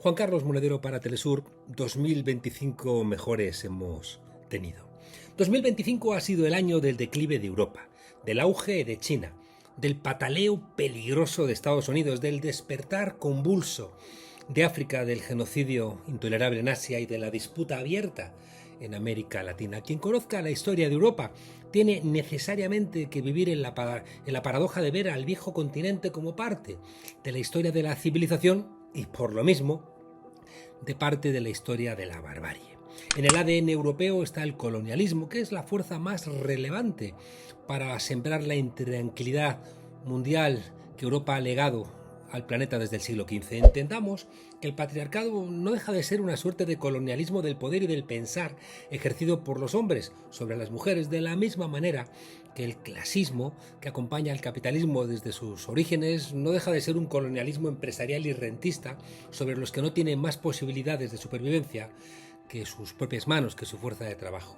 Juan Carlos Monedero para Telesur. 2025 mejores hemos tenido. 2025 ha sido el año del declive de Europa, del auge de China, del pataleo peligroso de Estados Unidos, del despertar convulso de África, del genocidio intolerable en Asia y de la disputa abierta en América Latina. Quien conozca la historia de Europa tiene necesariamente que vivir en la paradoja de ver al viejo continente como parte de la historia de la civilización y, por lo mismo, de parte de la historia de la barbarie. En el ADN europeo está el colonialismo, que es la fuerza más relevante para sembrar la intranquilidad mundial que Europa ha legado al planeta desde el siglo XV. Entendamos que el patriarcado no deja de ser una suerte de colonialismo del poder y del pensar ejercido por los hombres sobre las mujeres, de la misma manera que el clasismo que acompaña al capitalismo desde sus orígenes no deja de ser un colonialismo empresarial y rentista sobre los que no tienen más posibilidades de supervivencia que sus propias manos, que su fuerza de trabajo.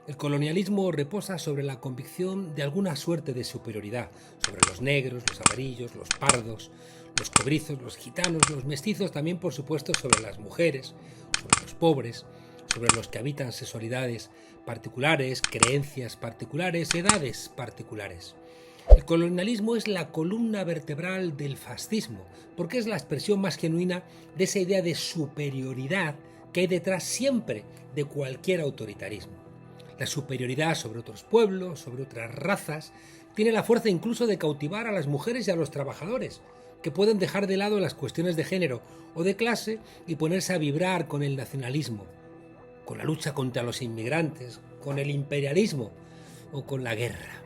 El colonialismo reposa sobre la convicción de alguna suerte de superioridad sobre los negros, los amarillos, los pardos, los cobrizos, los gitanos, los mestizos, también por supuesto sobre las mujeres, sobre los pobres, sobre los que habitan sexualidades particulares, creencias particulares, edades particulares. El colonialismo es la columna vertebral del fascismo, porque es la expresión más genuina de esa idea de superioridad que hay detrás siempre de cualquier autoritarismo. La superioridad sobre otros pueblos, sobre otras razas, tiene la fuerza incluso de cautivar a las mujeres y a los trabajadores, que pueden dejar de lado las cuestiones de género o de clase y ponerse a vibrar con el nacionalismo, con la lucha contra los inmigrantes, con el imperialismo o con la guerra.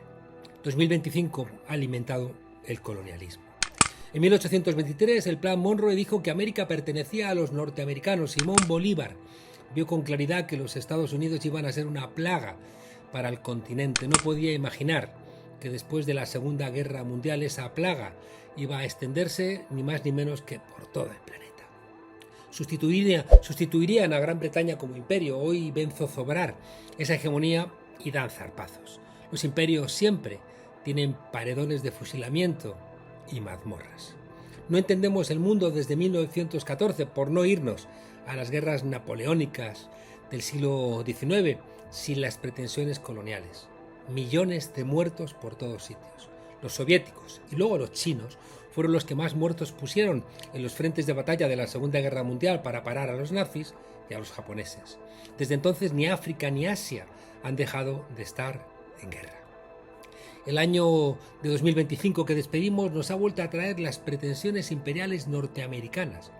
2025 ha alimentado el colonialismo. En 1823 el Plan Monroe dijo que América pertenecía a los norteamericanos. Simón Bolívar vio con claridad que los Estados Unidos iban a ser una plaga para el continente. No podía imaginar que después de la Segunda Guerra Mundial esa plaga iba a extenderse ni más ni menos que por todo el planeta. Sustituirían a Gran Bretaña como imperio. Hoy ven zozobrar esa hegemonía y dan zarpazos. Los imperios siempre tienen paredones de fusilamiento y mazmorras. No entendemos el mundo desde 1914, por no irnos a las guerras napoleónicas del siglo XIX, sin las pretensiones coloniales. Millones de muertos por todos sitios. Los soviéticos y luego los chinos fueron los que más muertos pusieron en los frentes de batalla de la Segunda Guerra Mundial para parar a los nazis y a los japoneses. Desde entonces ni África ni Asia han dejado de estar en guerra. El año de 2025 que despedimos nos ha vuelto a traer las pretensiones imperiales norteamericanas,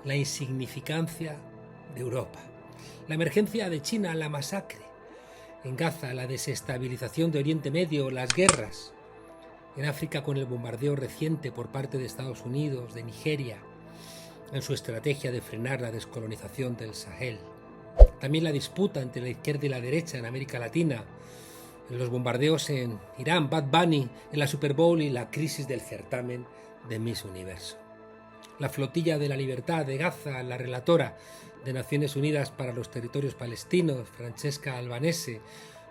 la insignificancia de Europa, la emergencia de China, la masacre en Gaza, la desestabilización de Oriente Medio, las guerras en África con el bombardeo reciente por parte de Estados Unidos, de Nigeria, en su estrategia de frenar la descolonización del Sahel. También la disputa entre la izquierda y la derecha en América Latina, los bombardeos en Irán, Bad Bunny en la Super Bowl y la crisis del certamen de Miss Universo. La flotilla de la libertad de Gaza, la relatora de Naciones Unidas para los Territorios Palestinos, Francesca Albanese,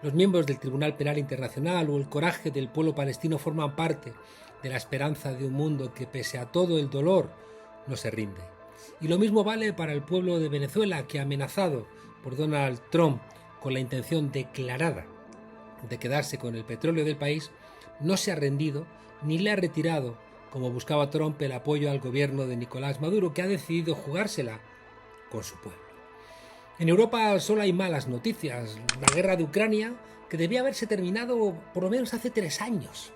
los miembros del Tribunal Penal Internacional o el coraje del pueblo palestino forman parte de la esperanza de un mundo que, pese a todo el dolor, no se rinde. Y lo mismo vale para el pueblo de Venezuela, que, amenazado por Donald Trump con la intención declarada de quedarse con el petróleo del país, no se ha rendido ni le ha retirado, como buscaba Trump, el apoyo al gobierno de Nicolás Maduro, que ha decidido jugársela con su pueblo. En Europa solo hay malas noticias. La guerra de Ucrania, que debía haberse terminado por lo menos hace 3 años,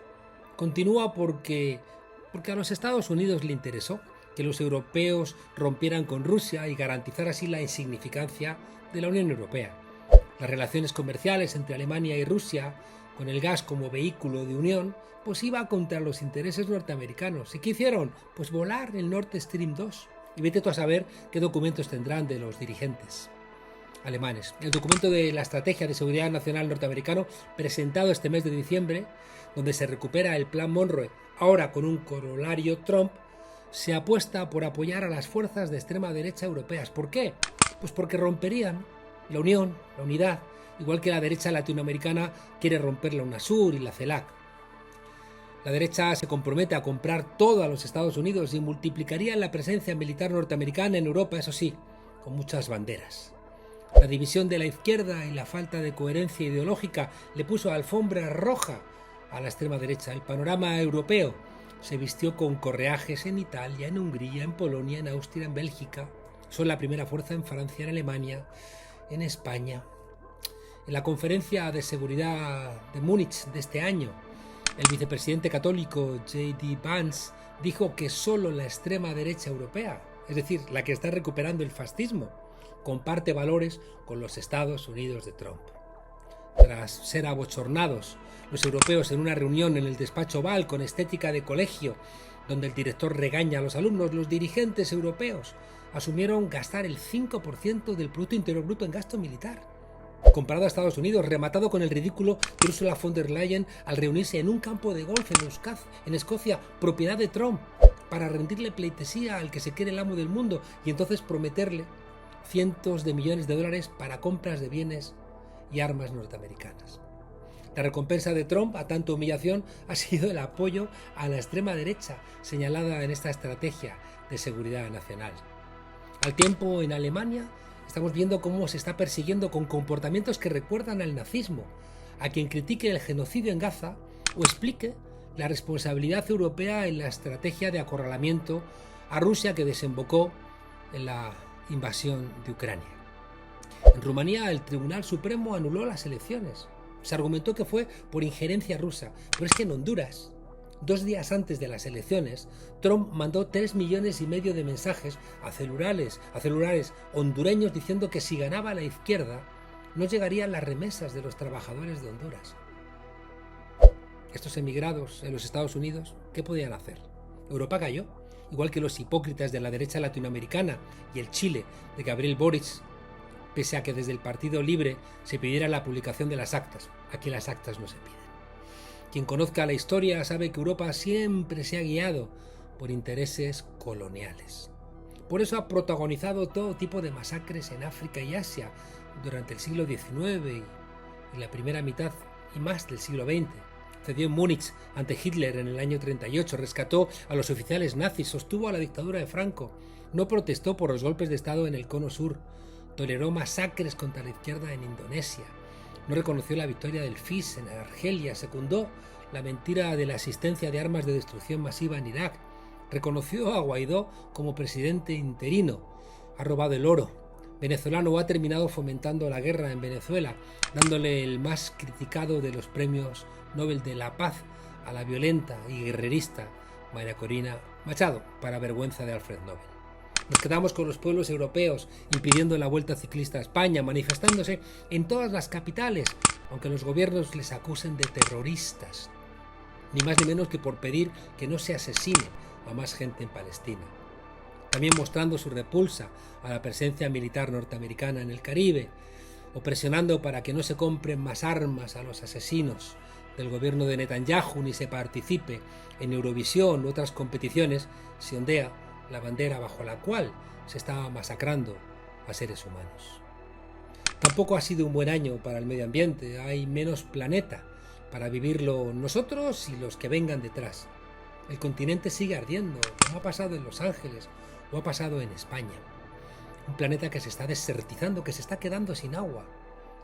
continúa porque a los Estados Unidos le interesó que los europeos rompieran con Rusia y garantizar así la insignificancia de la Unión Europea. Las relaciones comerciales entre Alemania y Rusia, con el gas como vehículo de unión, pues iba contra los intereses norteamericanos. ¿Y qué hicieron? Pues volar el Nord Stream 2. Y vete tú a saber qué documentos tendrán de los dirigentes alemanes. El documento de la Estrategia de Seguridad Nacional norteamericano, presentado este mes de diciembre, donde se recupera el Plan Monroe, ahora con un corolario Trump, se apuesta por apoyar a las fuerzas de extrema derecha europeas. ¿Por qué? Pues porque romperían la unión, la unidad, igual que la derecha latinoamericana quiere romper la UNASUR y la CELAC. La derecha se compromete a comprar todo a los Estados Unidos y multiplicaría la presencia militar norteamericana en Europa, eso sí, con muchas banderas. La división de la izquierda y la falta de coherencia ideológica le puso alfombra roja a la extrema derecha. El panorama europeo se vistió con correajes en Italia, en Hungría, en Polonia, en Austria, en Bélgica. Son la primera fuerza en Francia, en Alemania, en España. En la conferencia de seguridad de Múnich de este año, el vicepresidente católico J.D. Vance dijo que solo la extrema derecha europea, es decir, la que está recuperando el fascismo, comparte valores con los Estados Unidos de Trump. Tras ser abochornados los europeos en una reunión en el despacho Oval con estética de colegio, donde el director regaña a los alumnos, los dirigentes europeos asumieron gastar el 5% del Producto Interior Bruto en gasto militar. Comparado a Estados Unidos, rematado con el ridículo de Ursula von der Leyen al reunirse en un campo de golf en Escocia, propiedad de Trump, para rendirle pleitesía al que se quiere el amo del mundo y entonces prometerle cientos de millones de dólares para compras de bienes y armas norteamericanas. La recompensa de Trump a tanta humillación ha sido el apoyo a la extrema derecha señalada en esta estrategia de seguridad nacional. Al tiempo, en Alemania, estamos viendo cómo se está persiguiendo con comportamientos que recuerdan al nazismo a quien critique el genocidio en Gaza o explique la responsabilidad europea en la estrategia de acorralamiento a Rusia que desembocó en la invasión de Ucrania. En Rumanía, el Tribunal Supremo anuló las elecciones. Se argumentó que fue por injerencia rusa, pero es que en Honduras, 2 días antes de las elecciones, Trump mandó 3,5 millones de mensajes a celulares hondureños diciendo que si ganaba la izquierda, no llegarían las remesas de los trabajadores de Honduras. Estos emigrados en los Estados Unidos, ¿qué podían hacer? Europa cayó, igual que los hipócritas de la derecha latinoamericana y el Chile de Gabriel Boric, pese a que desde el Partido Libre se pidiera la publicación de las actas. Aquí las actas no se piden. Quien conozca la historia sabe que Europa siempre se ha guiado por intereses coloniales. Por eso ha protagonizado todo tipo de masacres en África y Asia durante el siglo XIX y la primera mitad y más del siglo XX. Cedió en Múnich ante Hitler en el año 38, rescató a los oficiales nazis, sostuvo a la dictadura de Franco, no protestó por los golpes de Estado en el Cono Sur, toleró masacres contra la izquierda en Indonesia, no reconoció la victoria del FIS en Argelia, secundó la mentira de la asistencia de armas de destrucción masiva en Irak, reconoció a Guaidó como presidente interino, ha robado el oro venezolano, ha terminado fomentando la guerra en Venezuela, dándole el más criticado de los premios Nobel de la Paz a la violenta y guerrerista María Corina Machado, para vergüenza de Alfred Nobel. Nos quedamos con los pueblos europeos impidiendo la vuelta ciclista a España, manifestándose en todas las capitales, aunque los gobiernos les acusen de terroristas, ni más ni menos que por pedir que no se asesine a más gente en Palestina. También mostrando su repulsa a la presencia militar norteamericana en el Caribe, o presionando para que no se compren más armas a los asesinos del gobierno de Netanyahu ni se participe en Eurovisión u otras competiciones, se ondea la bandera bajo la cual se estaba masacrando a seres humanos. Tampoco ha sido un buen año para el medio ambiente, hay menos planeta para vivirlo nosotros y los que vengan detrás. El continente sigue ardiendo, como ha pasado en Los Ángeles o ha pasado en España. Un planeta que se está desertizando, que se está quedando sin agua,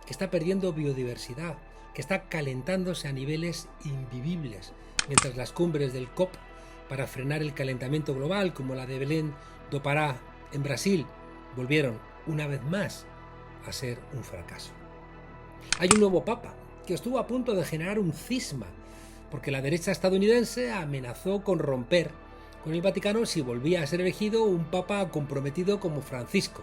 que está perdiendo biodiversidad, que está calentándose a niveles invivibles, mientras las cumbres del COP para frenar el calentamiento global, como la de Belém do Pará en Brasil, volvieron una vez más a ser un fracaso. Hay un nuevo papa que estuvo a punto de generar un cisma, porque la derecha estadounidense amenazó con romper con el Vaticano si volvía a ser elegido un papa comprometido como Francisco.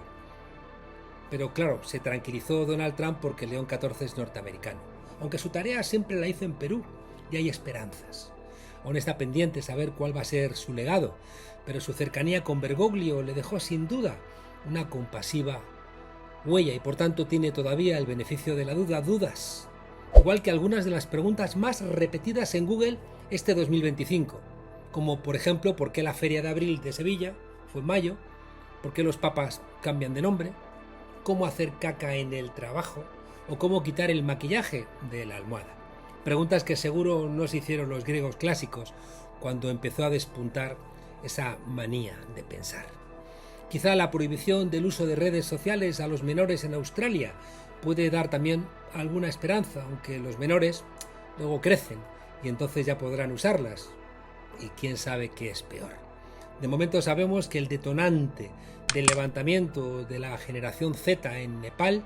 Pero claro, se tranquilizó Donald Trump porque León XIV es norteamericano, aunque su tarea siempre la hizo en Perú y hay esperanzas. Aún está pendiente saber cuál va a ser su legado, pero su cercanía con Bergoglio le dejó sin duda una compasiva huella y por tanto tiene todavía el beneficio de la dudas, igual que algunas de las preguntas más repetidas en Google este 2025, como por ejemplo por qué la Feria de Abril de Sevilla fue en mayo, por qué los papas cambian de nombre, cómo hacer caca en el trabajo o cómo quitar el maquillaje de la almohada. Preguntas que seguro no se hicieron los griegos clásicos cuando empezó a despuntar esa manía de pensar. Quizá la prohibición del uso de redes sociales a los menores en Australia puede dar también alguna esperanza, aunque los menores luego crecen y entonces ya podrán usarlas. Y quién sabe qué es peor. De momento sabemos que el detonante del levantamiento de la generación Z en Nepal,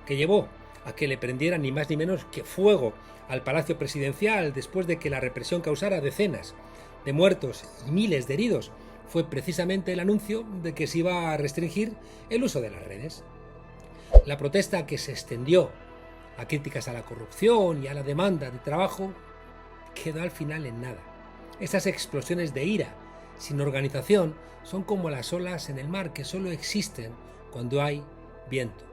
que llevó a que le prendieran ni más ni menos que fuego al Palacio Presidencial después de que la represión causara decenas de muertos y miles de heridos, fue precisamente el anuncio de que se iba a restringir el uso de las redes. La protesta, que se extendió a críticas a la corrupción y a la demanda de trabajo, quedó al final en nada. Esas explosiones de ira sin organización son como las olas en el mar, que solo existen cuando hay viento.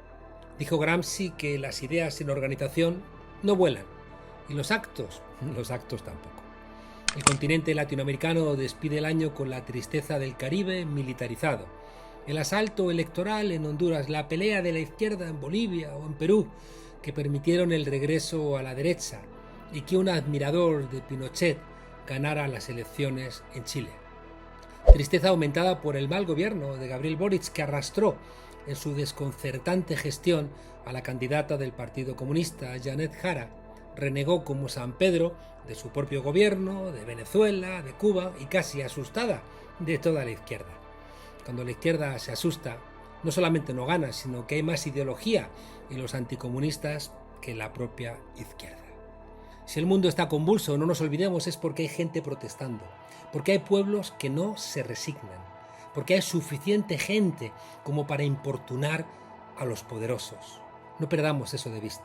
Dijo Gramsci que las ideas sin organización no vuelan, y los actos tampoco. El continente latinoamericano despide el año con la tristeza del Caribe militarizado, el asalto electoral en Honduras, la pelea de la izquierda en Bolivia o en Perú, que permitieron el regreso a la derecha y que un admirador de Pinochet ganara las elecciones en Chile. Tristeza aumentada por el mal gobierno de Gabriel Boric, que arrastró en su desconcertante gestión a la candidata del Partido Comunista, Janet Jara. Renegó como San Pedro de su propio gobierno, de Venezuela, de Cuba, y casi asustada de toda la izquierda. Cuando la izquierda se asusta, no solamente no gana, sino que hay más ideología en los anticomunistas que en la propia izquierda. Si el mundo está convulso, no nos olvidemos, es porque hay gente protestando, porque hay pueblos que no se resignan, porque hay suficiente gente como para importunar a los poderosos. No perdamos eso de vista.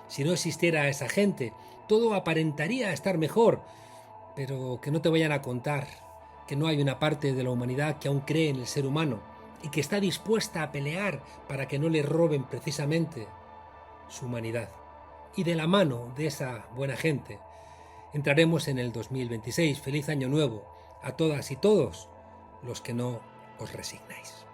Si no existiera esa gente, todo aparentaría estar mejor, pero que no te vayan a contar que no hay una parte de la humanidad que aún cree en el ser humano y que está dispuesta a pelear para que no le roben precisamente su humanidad. Y de la mano de esa buena gente entraremos en el 2026. Feliz año nuevo a todas y todos los que no os resignáis.